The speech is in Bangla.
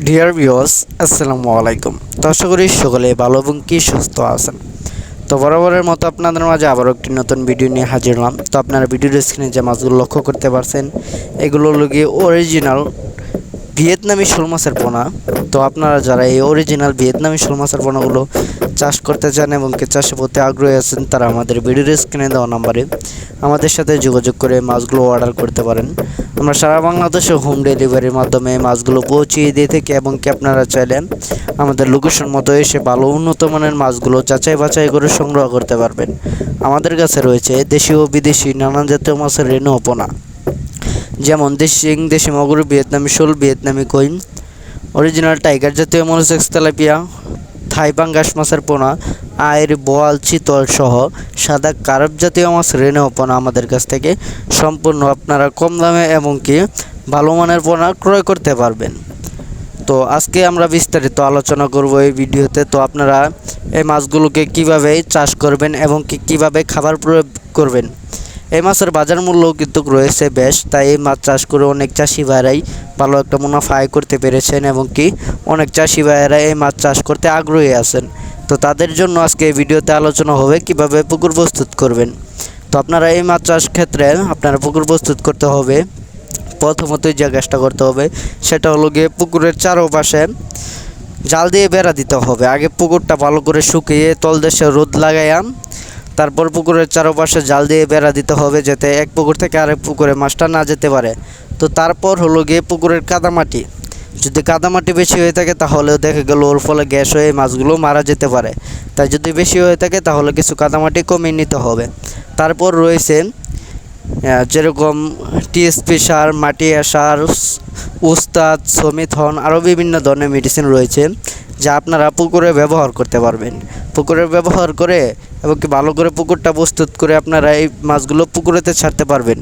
ডিয়ার ভিউয়ার্স, আসসালামু আলাইকুম। তো আশা করি সকলে ভালো এবং কি সুস্থ আছেন। তো বরাবরের মতো আপনাদের মাঝে আবারও একটি নতুন ভিডিও নিয়ে হাজির হলাম। তো আপনারা ভিডিওর স্ক্রিনে যে মাছগুলো লক্ষ্য করতে পারছেন, এগুলো গিয়ে অরিজিনাল ভিয়েতনামি শোল মাছের পোনা। তো আপনারা যারা এই অরিজিনাল ভিয়েতনামি শোল মাছের পোনাগুলো চাষ করতে চান এবং চাষের প্রতি আগ্রহী আছেন, তারা আমাদের ভিডিওর স্ক্রিনে দেওয়া নাম্বারে আমাদের সাথে যোগাযোগ করে মাছগুলো অর্ডার করতে পারেন। আমরা সারা বাংলাদেশে হোম ডেলিভারির মাধ্যমে মাছগুলো পৌঁছিয়ে দিয়ে থেকে এবং আপনারা চাইলে আমাদের লোকেশন মতো এসে ভালো উন্নত মানের মাছগুলো যাচাই বাছাই করে সংগ্রহ করতে পারবেন। আমাদের কাছে রয়েছে দেশি ও বিদেশি নানান জাতীয় মাছের রেণু ও পোনা, যেমন দেশি শিং, দেশি মগুর, ভিয়েতনামি শোল, ভিয়েতনামি কই, অরিজিনাল টাইগার জাতীয় মনোসেক্স তেলাপিয়া, থাই পাঙ্গাস মাছের পোনা, আয়ের, বোয়াল, চিতল সহ সাদা কার্প জাতীয় মাছ রেণু পোনা আমাদের কাছ থেকে সম্পূর্ণ আপনারা কম দামে এবং ভালো মানের পোনা ক্রয় করতে পারবেন। তো আজকে আমরা বিস্তারিত আলোচনা করব এই ভিডিওতে। তো আপনারা এই মাছগুলোকে কিভাবে চাষ করবেন এবং কিভাবে খাবার প্রয়োগ করবেন। এই মাছের বাজার মূল্য কিন্তু রয়েছে বেশ, তাই এই মাছ চাষ করে অনেক চাষি ভাইরাই ভালো একটা মুনাফা আয় করতে পেরেছেন এবং অনেক চাষি ভাইয়েরা এই মাছ চাষ করতে আগ্রহী আছেন। তো তাদের জন্য আজকে এই ভিডিওতে আলোচনা হবে কিভাবে পুকুর প্রস্তুত করবেন। তো আপনারা এই মাছ চাষ ক্ষেত্রে আপনারা পুকুর প্রস্তুত করতে হবে, প্রথমতই যে কাজটা করতে হবে সেটা হলো গিয়ে পুকুরের চারপাশে জাল দিয়ে বেড়া দিতে হবে। আগে পুকুরটা ভালো করে শুকিয়ে তলদেশে রোদ লাগাইয়া তারপর পুকুরের চারপাশে জাল দিয়ে বেড়া দিতে হবে, যাতে এক পুকুর থেকে আরেক পুকুরে মাছটা না যেতে পারে। তো তারপর হলো গিয়ে পুকুরের কাদামাটি, যদি কাদামাটি বেশি হয়ে থাকে তাহলেও দেখা গেল ওর ফলে গ্যাস হয়ে মাছগুলো মারা যেতে পারে। তাই যদি বেশি হয়ে থাকে তাহলে কিছু কাদামাটি কমিয়ে নিতে হবে। তারপর রয়েছে যেরকম টিএসপি সার, মাটি সার, উস্তাদ, সমিথন, আরও বিভিন্ন ধরনের মেডিসিন রয়েছে যা আপনারা পুকুরে ব্যবহার করতে পারবেন। পুকুরে ব্যবহার করে এবং ভালো করে পুকুরটা প্রস্তুত করে আপনারা এই মাছগুলো পুকুরেতে ছাড়তে পারবেন।